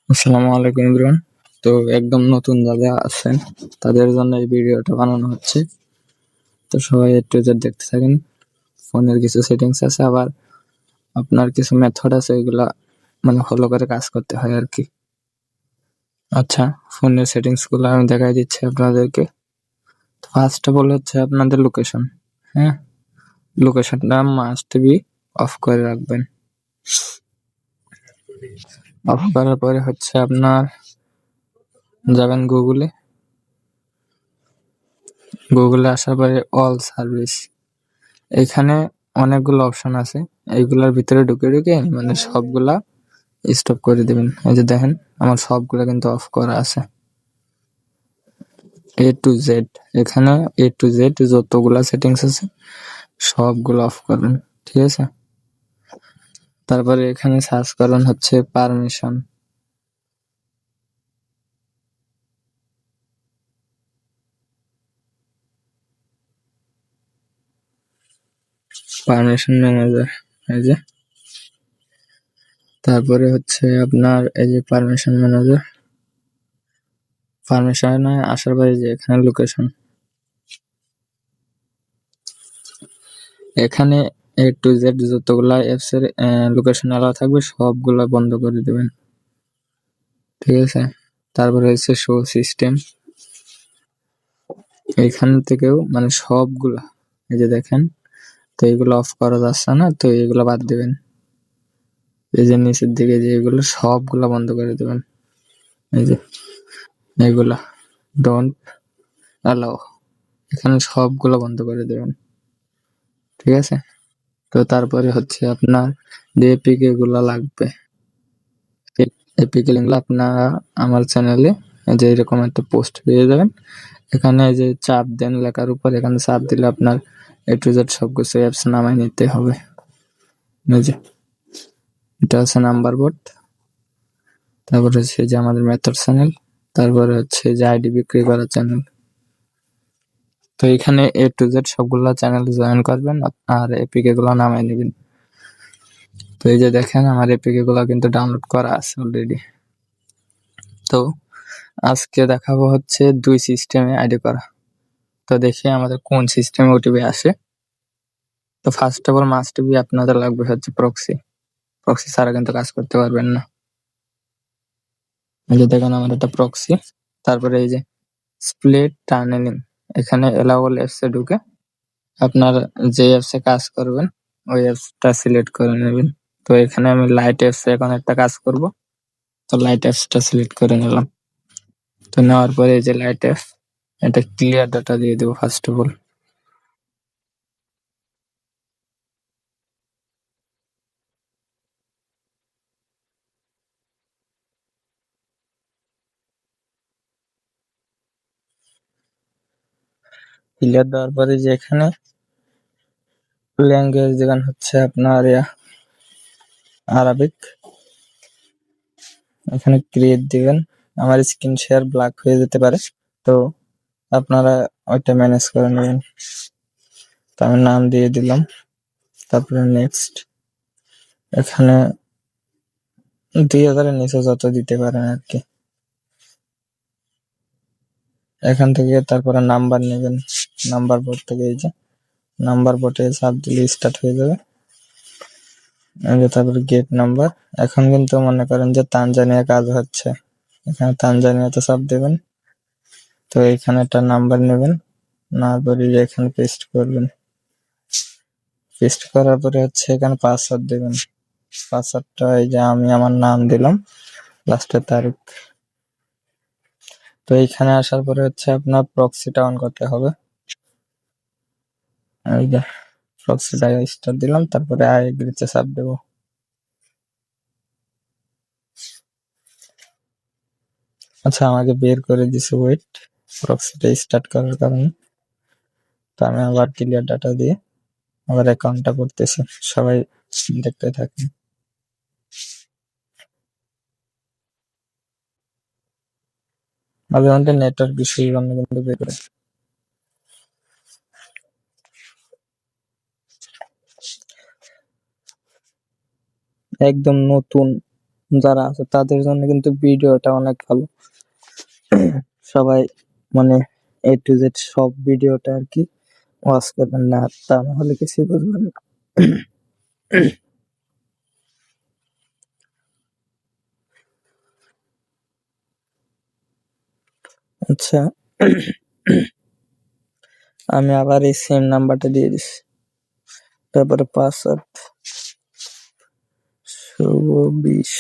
আসসালামু আলাইকুম এভরিওয়ান। তো একদম নতুন যারা আছেন তাদের জন্য এই ভিডিওটা বানানো হচ্ছে। তো সবাই একটু দেখতে থাকেন। ফোনের কিছু সেটিংস আছে, আবার আপনার কিছু মেথড আছে, এগুলা মানে ফলো করে কাজ করতে হয় আর কি। আচ্ছা, ফোনের সেটিংস গুলো আমি দেখাই দিচ্ছি আপনাদেরকে। ফার্স্ট অফ অল হচ্ছে আপনাদের লোকেশন। হ্যাঁ, লোকেশনটা মাস্ট বি অফ করে রাখবেন। অফ করার পরে হচ্ছে আপনার যাবেন গুগলে আসার পরে অল সার্ভিস, এখানে অনেকগুলো অপশন আছে। এইগুলার ভিতরে ঢুকে মানে সবগুলা স্টপ করে দিবেন। এই যে দেখেন আমার সবগুলা কিন্তু অফ করা আছে, এ টু জেড। এখানে এ টু জেড যতগুলা সেটিংস আছে সবগুলো অফ করবেন, ঠিক আছে। তারপরে এখানে সার্চ করবেন হচ্ছে পারমিশন। পারমিশন ম্যানেজার, এই যে। তারপরে হচ্ছে আপনার এই যে পারমিশন ম্যানেজার, পারমিশনে আসার পরে যে এখানে লোকেশন, এখানে এ টু জেড যতগুলা অ্যাপস এর লোকেশন এলাও থাকবে সবগুলা বন্ধ করে দিবেন, ঠিক আছে। তারপরে হচ্ছে শো সিস্টেম, এখান থেকেও মানে সবগুলা, এই যে দেখেন, তো এইগুলো অফ করা যাচ্ছে না, তো এইগুলো বাদ দিবেন। এই যে নিচের দিকে যে এগুলো সবগুলা বন্ধ করে দিবেন, এই যে এইগুলা ডোন্ট অ্যালাউ, এখানে সবগুলো বন্ধ করে দিবেন, ঠিক আছে। তো তারপরে হচ্ছে আপনার যে এপিকে গুলা লাগবে, এপিকে লিঙ্কগুলো আপনারা আমার চ্যানেলে যে এরকম একটা পোস্ট পেয়ে যাবেন। এখানে যে চাপ দেন লেখার উপর, এখানে চাপ দিলে আপনার এ টু জেড সবকিছু অ্যাপস নামাই নিতে হবে। এই যে এটা হচ্ছে নাম্বার বোর্ড, তারপরে হচ্ছে যে আমাদের মেথড চ্যানেল, তারপরে হচ্ছে যে আইডি বিক্রি করার চ্যানেল। তো এখানে এ টু জেড সবগুলা চ্যানেল জয়েন করবেন আর এপিকে গুলো নামাই নেবেন। তো এই যে দেখেন আমার এপিকে গুলো কিন্তু ডাউনলোড করা আছে অলরেডি। তো আজকে দেখাবো হচ্ছে দুই সিস্টেমে আইডি করা। তো দেখি আমাদের কোন সিস্টেমে ওটিপি আসে। তো first of all must be আপনাদের লাগবে হচ্ছে প্রক্সি। প্রক্সি ছাড়া কিন্তু কাজ করতে পারবেন না। এই যে দেখেন আমার একটা প্রক্সি। তারপরে এই যে স্প্লিট টানেলিং, এখানে এলাওয়েবল অ্যাপস এ ঢুকে আপনার যে অ্যাপস এ কাজ করবেন ওই অ্যাপসটা সিলেক্ট করে নেবেন। তো এখানে আমি লাইট অ্যাপস এ এখন একটা কাজ করব, তো লাইট অ্যাপসটা সিলেক্ট করে নিলাম। তো নেওয়ার পরে এই যে লাইট অ্যাপস, এটা ক্লিয়ার ডাটা দিয়ে দেবো ফার্স্ট অফ অল। ক্লিয়ার দেওয়ার পরে যে এখানে ল্যাঙ্গুয়েজ যেখানে হচ্ছে আপনার আরবিক, এখানে ক্রিয়েট দিবেন। আমার স্ক্রিন শেয়ার ব্ল্যাক হয়ে যেতে পারে, তো আপনারা ওইটা ম্যানেজ করে নেবেন। তো আমি নাম দিয়ে দিলাম, তারপরে নেক্সট। এখানে 2000 এর নিচে যত দিতে পারেন আর কি। এখান থেকে তারপরে নাম্বার নেবেন, নাম্বার বোর্ড থেকে এই যে নাম্বার বোর্ডে চাপ দিলে স্টার্ট হয়ে যাবে। তারপরে গেট নাম্বার, এখন কিন্তু মনে করেন যে তানজানিয়া কাজ হচ্ছে, এখানে তানজানিয়াতে চাপ দেবেন। তো এখানে একটা নাম্বার নেবেন, না পরে এখানে পেস্ট করবেন। পেস্ট করার পরে হচ্ছে এখানে পাসওয়ার্ড দেবেন। পাসওয়ার্ডটা এই যে আমি আমার নাম দিলাম, লাস্টের তারিখ। তো এইখানে আসার পরে হচ্ছে আপনার প্রক্সিটা অন করতে হবে। এই যে প্রক্সিটা স্টার্ট দিলাম, তারপরে আই এগ্রিতে চাপ দেবো। আচ্ছা, আমাকে বের করে দিছে ওয়েট, প্রক্সিটা স্টার্ট করার কারণে। তো আমি আবার ক্লিয়ার ডাটা দিয়ে আবার অ্যাকাউন্টটা করতেছি, সবাই দেখতে থাকেন। মাঝে মধ্যে নেটওয়ার্ক ইস্যুর জন্য কিন্তু বের করে। একদম নতুন যারা আছে তাদের জন্য কিন্তু ভিডিওটা অনেক ভালো। সবাই মানে A to Z সব ভিডিওটা আর কি ওয়াচ করবেন, না তা না হলে কিছু বুঝবেন না। আচ্ছা, আমি আবার এই সেম নাম্বারটা দিয়ে দিচ্ছি, তারপরে পাসওয়ার্ড শুভ 20,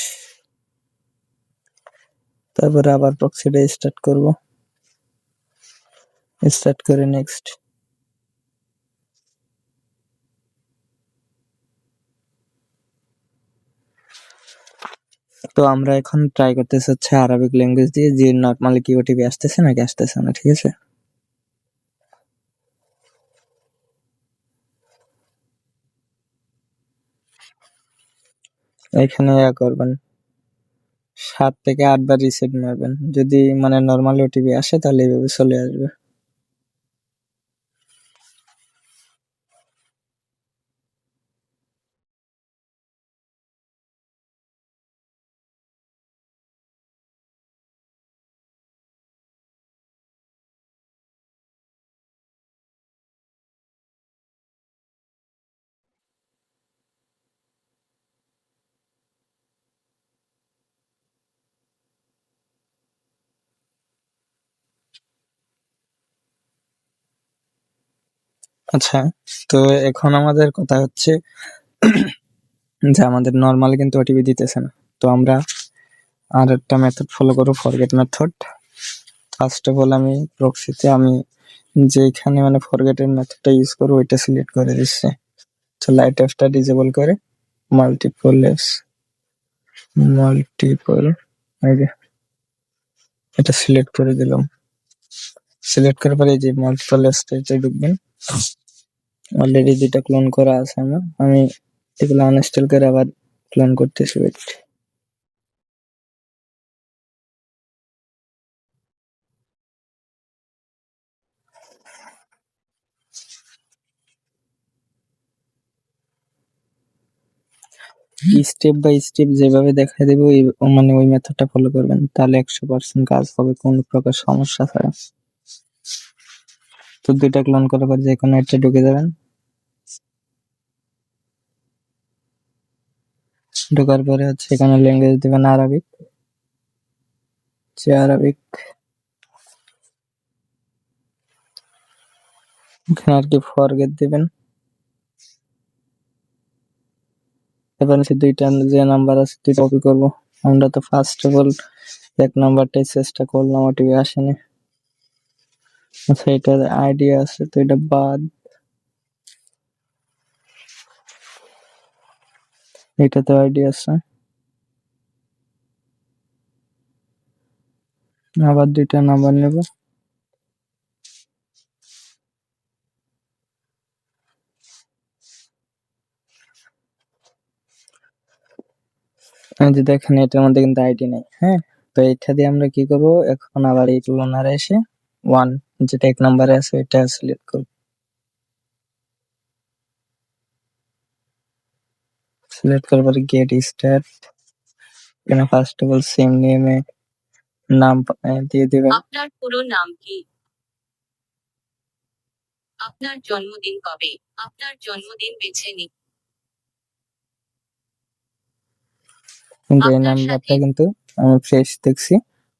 তারপরে আবার প্রক্সিটা স্টার্ট করব, স্টার্ট করে নেক্সট। তো আমরা এখন ট্রাই করতেছি হচ্ছে আরবিক ল্যাঙ্গুয়েজ দিয়ে, যে নর্মালি কি ওটিপি আসতেছে নাকি আসতেছে না, ঠিক আছে। এখানে করবেন 7 থেকে 8 বার রিসেট মারবেন, যদি মানে নর্মাল ওটিপি আসে তাহলে এইভাবে চলে আসবে। আচ্ছা, তো এখন আমাদের কথা হচ্ছে যে আমাদের নর্মালি কিন্তু ওটিপি দিতেছে না, তো আমরা আর একটা মেথড ফলো করবো, forget method. First of all আমি প্রক্সিতে আমি যেখানে মানে ফরগেটের মেথডটা ইউজ করবো ওইটা সিলেক্ট করে দিচ্ছি। তো লাইট অ্যাপটা ডিসেবল করে মাল্টিপল এই যে এটা সিলেক্ট করে দিলাম। সিলেক্ট করার পরে এই যে মাল্টিপল স্টেজে ঢুকবেন। অলরেডি দুইটা ক্লোন করা আছে আমার, আমি এগুলো আনইনস্টল করে আবার ক্লোন করতেছি। ওয়েট, স্টেপ বাই স্টেপ যেভাবে দেখা দেবে মানে ওই মেথডটা ফলো করবেন, তাহলে 100% কাজ হবে কোনো প্রকার সমস্যা ছাড়া। তো দুইটা ক্লোন করার পর যে কোনো একটা ঢুকে যাবেন, ঢোকার পরে হচ্ছে এখানে ল্যাঙ্গুয়েজ দিবেন আরবিক, আরবিক এখানে আর কি ফরগেট দিবেন। এবার হচ্ছে দুইটা যে নাম্বার আছে দুইটা কপি করবো। আমরা তো ফার্স্ট অফ অল 1 নাম্বারটাই চেষ্টা করলাম, ওটিপি আসেনি। আচ্ছা, এটার আইডিয়া আছে তো এটা বাদ, এটাতে আইডিয়া আছে। আবার দুইটা নাম্বার নেব, এই যে দেখেন এটার মধ্যে কিন্তু আইডি নেই। হ্যাঁ, তো এটা দিয়ে আমরা কি করব, এখন আবার এই ক্লোনারে এসে 1 যেটা 1 নাম্বারে আছে এটা সিলেক্ট করব। সিলেক্ট করার পরে গেট স্টার্ট, এখানে ফার্স্ট অফ অল সেম নেমে নাম দিয়ে দিবেন। আপনার পুরো নাম কি? আপনার জন্মদিন কবে? আপনার জন্মদিন বেছে নিন। কিন্তু এই আপনার নাম্বারটা সাথে কিন্তু আমি ফ্রেশ দেখছি,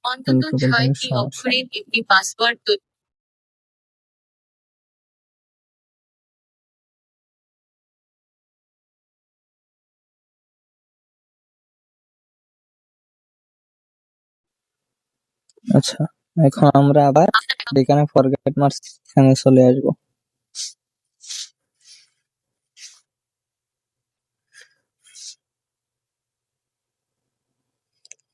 অন্তত কিন্তু কোনো 6টি সমস্যা নেই। অক্ষরের একটি পাসওয়ার্ড তৈরি। আচ্ছা, এখন আমরা আবার এখানে ফরগেট মার্কস এখানে চলে আসবো।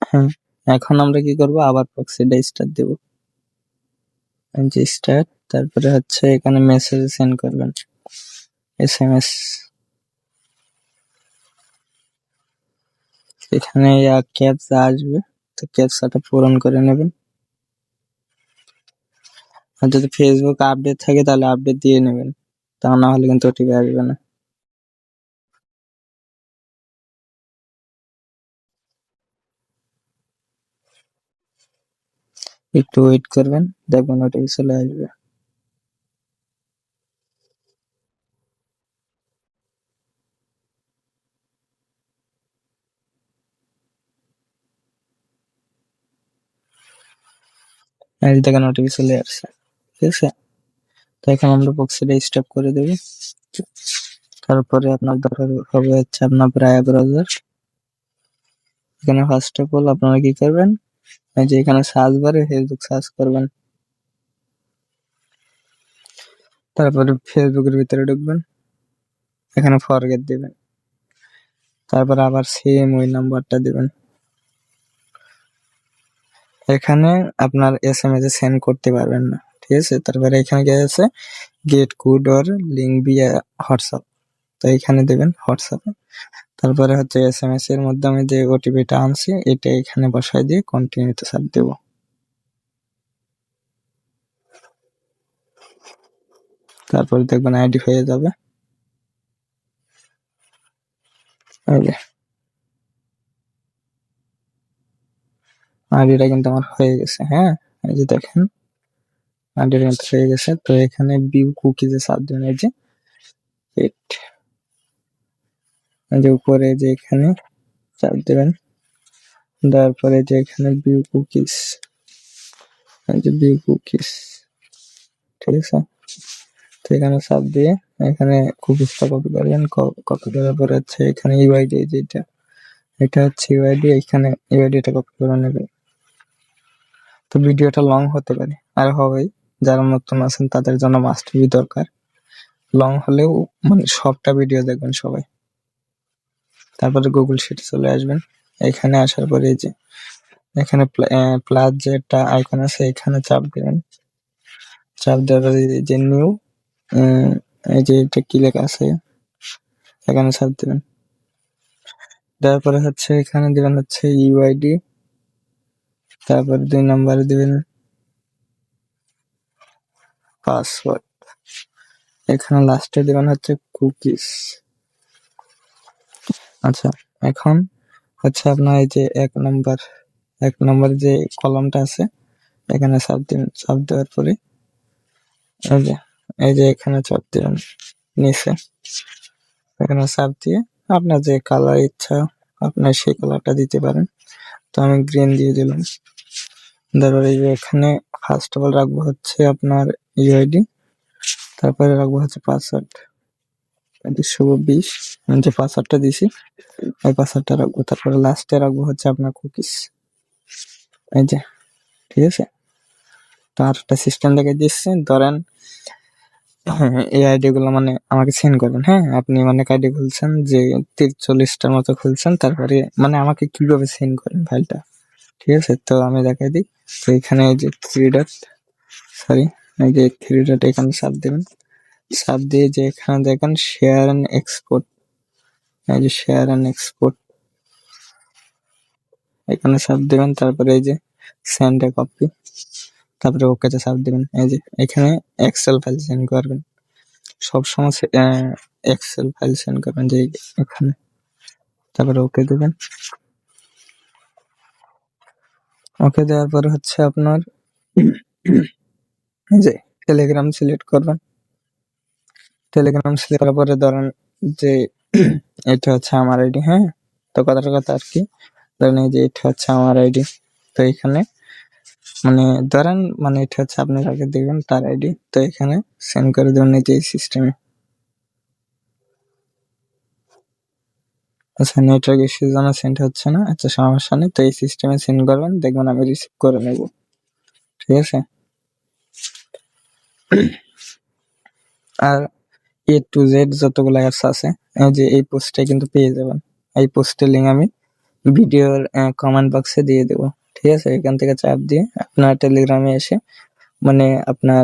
হ্যাঁ, এখন আমরা কি করব, আবার প্রক্সিটা স্টার্ট দেব, যে স্টার্ট, তারপরে হচ্ছে এখানে মেসেজ সেন্ড করবেন, এসএমএস। এখানে ক্যাপচা আসবে, তো ক্যাপচাটা পূরণ করে নেবেন। আর যদি ফেসবুক আপডেট থাকে তাহলে আপডেট দিয়ে নেবেন, তা না হলে কিন্তু ওটিপি আসবে না। একটু ওয়েট করবেন, দেখবেন ওটাই চলে আসবে। এই দেখেন ওটিপি চলে আসছে, ঠিক আছে। তো এখন আমরা বক্সটা স্টপ করে দেব। তারপরে আপনার দরকার হবে হচ্ছে আপনার ব্রাউজার। এখানে ফার্স্ট অফ অল আপনারা কি করবেন, এই যে এখানে সার্চ বারে ফেসবুক সার্চ করবেন, তারপরে ফেসবুকের ভিতরে ঢুকবেন, এখানে ফরগেট দিবেন, তারপর আবার সেম ওই নাম্বারটা দিবেন। এখানে আপনার এসএমএস এ সেন্ড করতে পারবেন না, ঠিক আছে। তারপরে এখানে কি আছে, get code or link via WhatsApp, তো এখানে দেবেন হোয়াটসঅ্যাপে। তারপরে হচ্ছে এসএমএস এর মাধ্যমে যে ওটিপিটা আনছি এটা এখানে বসায় দিয়ে কন্টিনিউতে চাপ দেব। তারপরে দেখবেন আইডি হয়ে যাবে। এই যে আইডিটা কিন্তু আমার হয়ে গেছে, হ্যাঁ। এই যে দেখেন আইডিটা কিন্তু হয়ে গেছে। তো এখানে ভিউ কুকিজে চাপ দেবেন, এই যে উপরে যে এখানে চাপ দেবেন, দেওয়ার পরে যে এখানে ভিউ কুকিজ, এই যে ভিউ কুকিজ, ঠিক আছে। তো এখানে চাপ দিয়ে এখানে কুকিজটা কপি করবেন, কপি করার পরে হচ্ছে এখানে ইউআইডি, যেটা এটা হচ্ছে ইউআইডি, এখানে ইউআইডিটা কপি করে নেবেন। তো ভিডিওটা লং হতে পারে, আর হবেই, যারা নতুন আছেন তাদের জন্য মাস্ট বি দরকার। লং হলেও মানে সবটা ভিডিও দেখবেন সবাই। তারপরে গুগল শিটে চলে আসবেন। এখানে আসার পরে এই যে এখানে প্লাস যে একটা আইকন আছে এখানে চাপ দিবেন। চাপ দেওয়ার পরে এই যে নিউ, এই যে এটা কি লেখা আছে এখানে চাপ দিবেন। দেওয়ার পরে হচ্ছে এখানে দিবেন হচ্ছে ইউআইডি, তারপর 2 নম্বরে দিবেন পাসওয়ার্ড, এখানে লাস্টে দিবেন হচ্ছে কুকিজ। আচ্ছা, এখন হচ্ছে আপনার এই যে 1 নম্বর যে কলামটা আছে এখানে চাপ দিবেন। চাপ দেওয়ার পরে এই যে এখানে চাপ দিবেন নিচে, এখানে চাপ দিয়ে আপনার যে কালার ইচ্ছা আপনার সেই কালারটা দিতে পারেন। তো আমি গ্রিন দিয়ে দিলাম। তারপরে এই যে এখানে ফার্স্ট অফ অল রাখবো হচ্ছে আপনার ইউআইডি, তারপরে রাখবো হচ্ছে পাসওয়ার্ড 2020, আমি যে পাসওয়ার্ডটা দিছি ওই পাসওয়ার্ডটা রাখবো। তারপরে লাস্টে রাখবো হচ্ছে আপনার কুকিজ, এই যে, ঠিক আছে। তো আর একটা সিস্টেম দেখে দিচ্ছি, ধরেন এই আইডি গুলো মানে আমাকে সেন্ড করবেন, হ্যাঁ। আপনি মানে আইডি খুলছেন যে 43টার মতো খুলছেন, তারপরে মানে আমাকে কিভাবে সেন্ড করেন ফাইলটা, ঠিক আছে। তো আমি দেখাই দিই। তো এখানে এই যে এই যে 3 ডট এখানে চাপ দেবেন। চাপ দিয়ে যে এখানে দেখেন শেয়ার এন্ড এক্সপোর্ট, এই যে শেয়ার এন্ড এক্সপোর্ট এখানে চাপ দেবেন। তারপরে এই যে সেন্ড এ কপি, তারপরে ওকেতে চাপ দিবেন। এই যে এখানে এক্সেল ফাইল সেন্ড করবেন, সবসময় এক্সেল ফাইল সেন্ড করবেন যে এখানে, তারপরে ওকে দিবেন। ওকে দেওয়ার পরে হচ্ছে আপনার এই যে টেলিগ্রাম সিলেক্ট করবেন। টেলিগ্রাম সিলেক্ট করার পরে ধরেন যে এটা হচ্ছে আমার আইডি, হ্যাঁ। তো কথার কথা আর কি, ধরেন এই যে এটা হচ্ছে আমার আইডি। তো এখানে মানে ধরেন মানে এটা হচ্ছে আপনি কাকে দিবেন তার আইডি, তো এখানে সেন্ড করে দেবেন এই যে সিস্টেমে। আচ্ছা, নেটওয়ার্ক ইস্যুর জন্য সেন্ড হচ্ছে না, আচ্ছা সমস্যা নেই। তো এই সিস্টেমে সেন্ড করবেন, দেখবেন আমি রিসিভ করে নেব, ঠিক আছে। আর A to Z যতগুলো অ্যাপস আছে এই যে এই পোস্টে কিন্তু পেয়ে যাবেন। এই পোস্টের লিঙ্ক আমি ভিডিওর কমেন্ট বক্সে দিয়ে দেবো, ঠিক আছে। এখান থেকে চাপ দিয়ে আপনার টেলিগ্রামে এসে মানে আপনার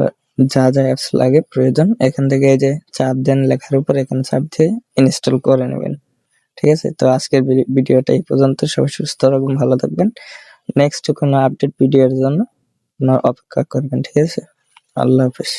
যা যা অ্যাপস লাগে প্রয়োজন এখান থেকে এই যে চাপ দেন লেখার উপর এখানে চাপ দিয়ে ইনস্টল করে নেবেন, ঠিক আছে। তো আজকের ভিডিওটা এই পর্যন্ত। সবাই সুস্থ থাকবেন, ভালো থাকবেন। নেক্সট কোনো আপডেট ভিডিওর জন্য আপনার অপেক্ষা করবেন, ঠিক আছে। আল্লাহ হাফেজ।